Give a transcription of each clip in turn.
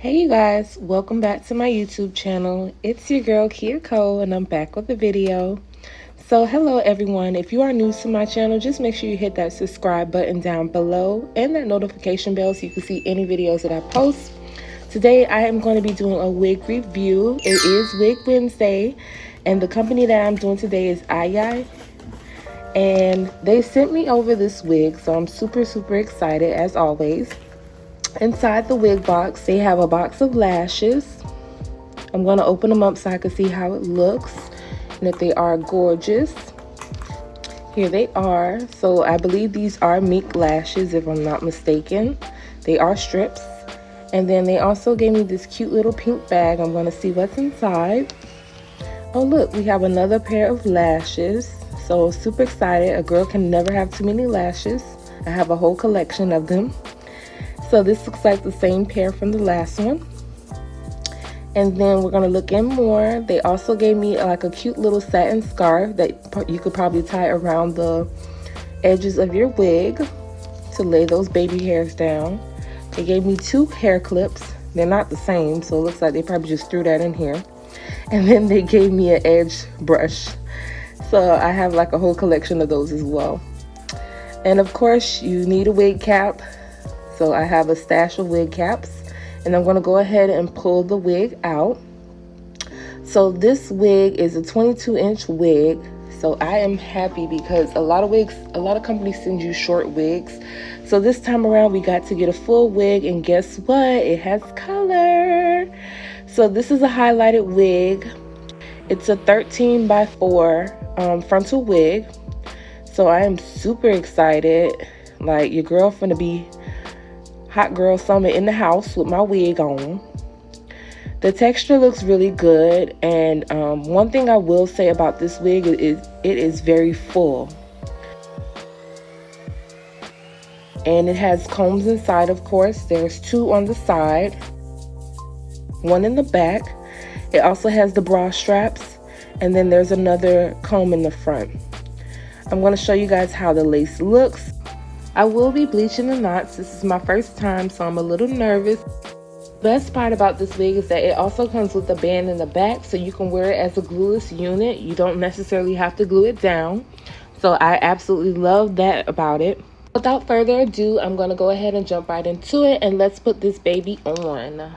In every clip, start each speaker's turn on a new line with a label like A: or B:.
A: Hey you guys, welcome back to my YouTube channel. It's your girl Kiaco and I'm back with a video. So hello everyone, if you are new to my channel, just make sure you hit that subscribe button down below and that notification bell so you can see any videos that I post. Today I am going to be doing a wig review. It is Wig Wednesday and the company that I'm doing today is Ayiyi. And they sent me over this wig, so I'm super excited as always. Inside the wig box, they have a box of lashes. I'm going to open them up so I can see how it looks and if they are gorgeous. Here they are. So I believe these are mink lashes if I'm not mistaken. They are strips. And then they also gave me this cute little pink bag. I'm going to see what's inside. Oh look, we have another pair of lashes. So super excited. A girl can never have too many lashes. I have a whole collection of them. So this looks like the same pair from the last one. And then we're gonna look in more. They also gave me like a cute little satin scarf that you could probably tie around the edges of your wig to lay those baby hairs down. They gave me two hair clips. They're not the same, so it looks like they probably just threw that in here. And then they gave me an edge brush. So I have like a whole collection of those as well. And of course, you need a wig cap. So I have a stash of wig caps, and I'm going to go ahead and pull the wig out. So this wig is a 22-inch wig. So I am happy because a lot of companies send you short wigs. So this time around we got to get a full wig, and guess what? It has color. So this is a highlighted wig. It's a 13 by 4 frontal wig. So I am super excited. Like, your girl finna be hot girl summer in the house with my wig on. The texture looks really good, and one thing I will say about this wig is it is very full. And it has combs inside, of course. There's two on the side, one in the back. It also has the bra straps, and then there's another comb in the front. I'm going to show you guys how the lace looks. I will be bleaching the knots. This is my first time, so I'm a little nervous. Best part about this wig is that it also comes with a band in the back, so you can wear it as a glueless unit. You don't necessarily have to glue it down. So I absolutely love that about it. Without further ado, I'm going to go ahead and jump right into it, and let's put this baby on.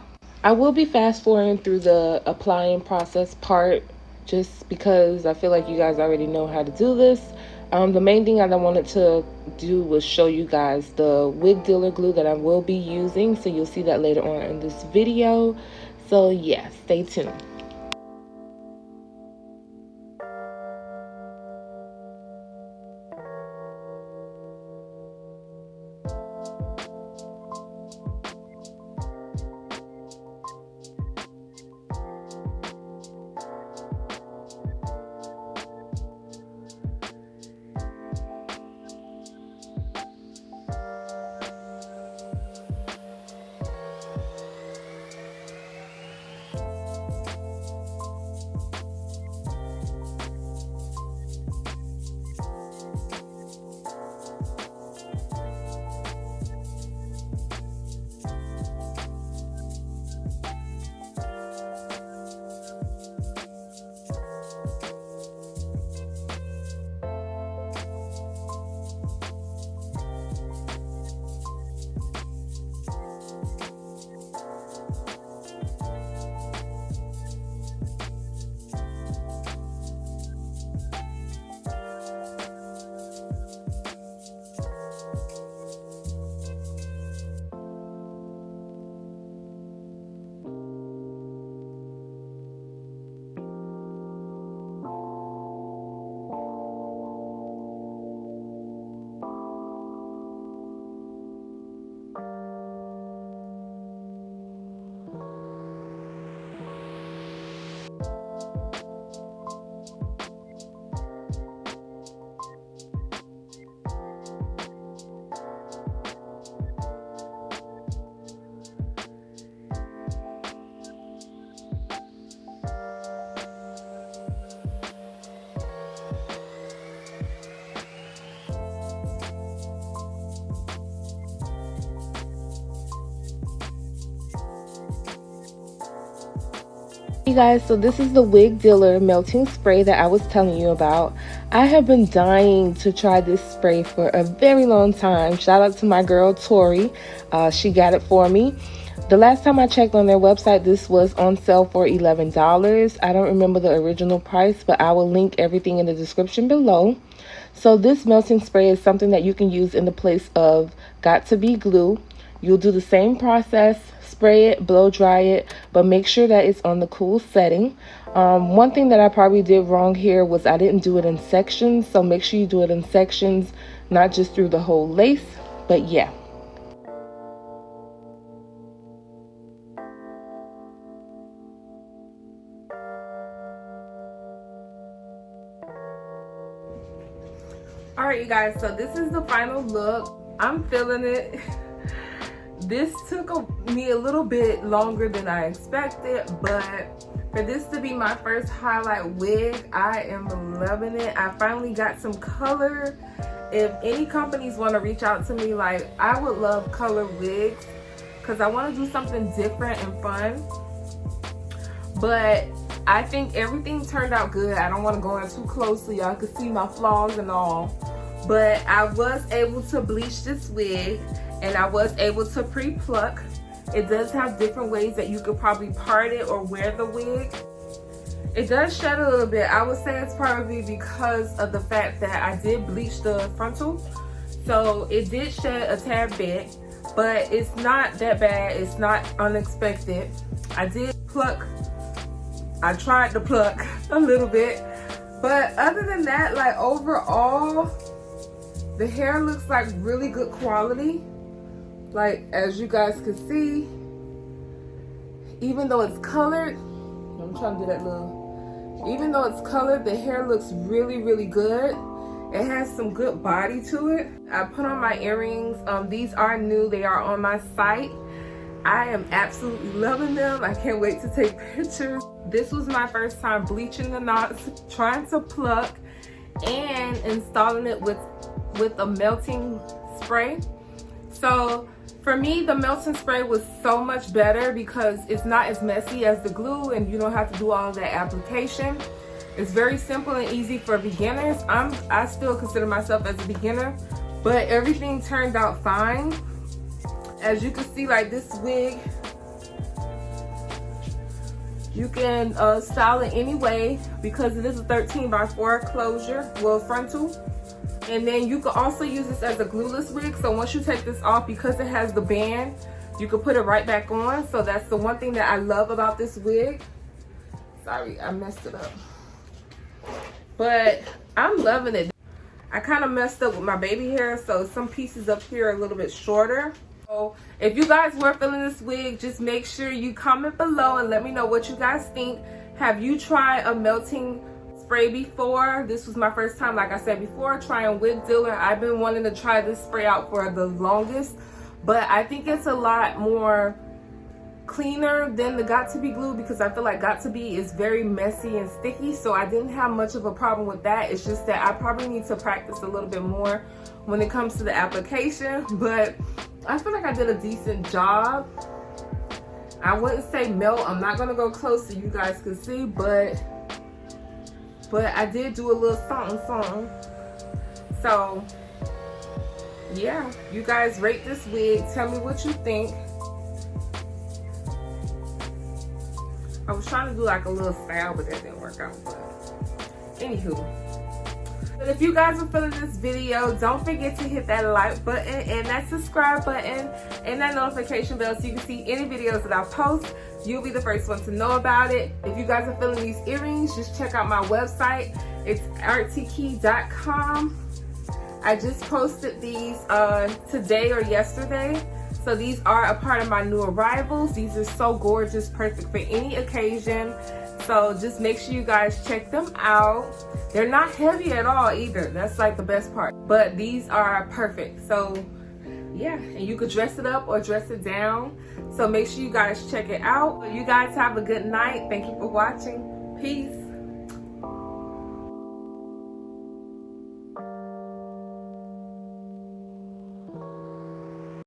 A: I will be fast forwarding through the applying process part just because I feel like you guys already know how to do this. The main thing that I wanted to do was show you guys the wig dealer glue that I will be using, so you'll see that later on in this video. So yeah, stay tuned. You guys, so this is the Wig Dealer melting spray that I was telling you about. I have been dying to try this spray for a very long time. Shout out to my girl Tori. She got it for me. The last time I checked on their website, this was on sale for $11. I don't remember the original price, but I will link everything in the description below. So this melting spray is something that you can use in the place of got2b glue. You'll do the same process, spray it, blow dry it, but make sure that it's on the cool setting. One thing that I probably did wrong here was I didn't do it in sections, so make sure you do it in sections, not just through the whole lace, but yeah. Alright you guys, so this is the final look. I'm feeling it. This took me a little bit longer than I expected, but for this to be my first highlight wig, I am loving it. I finally got some color. If any companies want to reach out to me, like, I would love color wigs because I want to do something different and fun. But I think everything turned out good. I don't want to go in too closely. Y'all can see my flaws and all. But I was able to bleach this wig and I was able to pre-pluck. It does have different ways that you could probably part it or wear the wig. It does shed a little bit. I would say it's probably because of the fact that I did bleach the frontal. So it did shed a tad bit, but it's not that bad. It's not unexpected. I did pluck. I tried to pluck a little bit. But other than that, like overall, the hair looks like really good quality. Like, as you guys can see, even though it's colored, I'm trying to do that little, even though it's colored, the hair looks really, really good. It has some good body to it. I put on my earrings. These are new. They are on my site. I am absolutely loving them. I can't wait to take pictures. This was my first time bleaching the knots, trying to pluck, and installing it with a melting spray. So for me, the melting spray was so much better because it's not as messy as the glue and you don't have to do all that application. It's very simple and easy for beginners. I still consider myself as a beginner, but everything turned out fine. As you can see, like this wig, you can style it any way because it is a 13x4 closure, well, frontal. And then you can also use this as a glueless wig. So once you take this off, because it has the band, you can put it right back on. So that's the one thing that I love about this wig. Sorry, I messed it up. But I'm loving it. I kind of messed up with my baby hair, so some pieces up here are a little bit shorter. So if you guys were feeling this wig, just make sure you comment below and let me know what you guys think. Have you tried a melting spray before? This was my first time, like I said before, trying Wig Dealer. I've been wanting to try this spray out for the longest, but I think it's a lot more cleaner than the got2b glue because I feel like got2b is very messy and sticky, so I didn't have much of a problem with that. It's just that I probably need to practice a little bit more when it comes to the application, but I feel like I did a decent job. I wouldn't say melt. I'm not gonna go close so you guys can see, but I did do a little something. So yeah, you guys rate this wig. Tell me what you think. I was trying to do like a little style, but that didn't work out. But anywho, but if you guys are feeling this video, don't forget to hit that like button and that subscribe button and that notification bell so you can see any videos that I post. You'll be the first one to know about it. If you guys are feeling these earrings, just check out my website. It's artikey.com. I just posted these today or yesterday. So these are a part of my new arrivals. These are so gorgeous, perfect for any occasion. So just make sure you guys check them out. They're not heavy at all either. That's like the best part. But these are perfect. So yeah, and you could dress it up or dress it down. So make sure you guys check it out. You guys have a good night. Thank you for watching. Peace.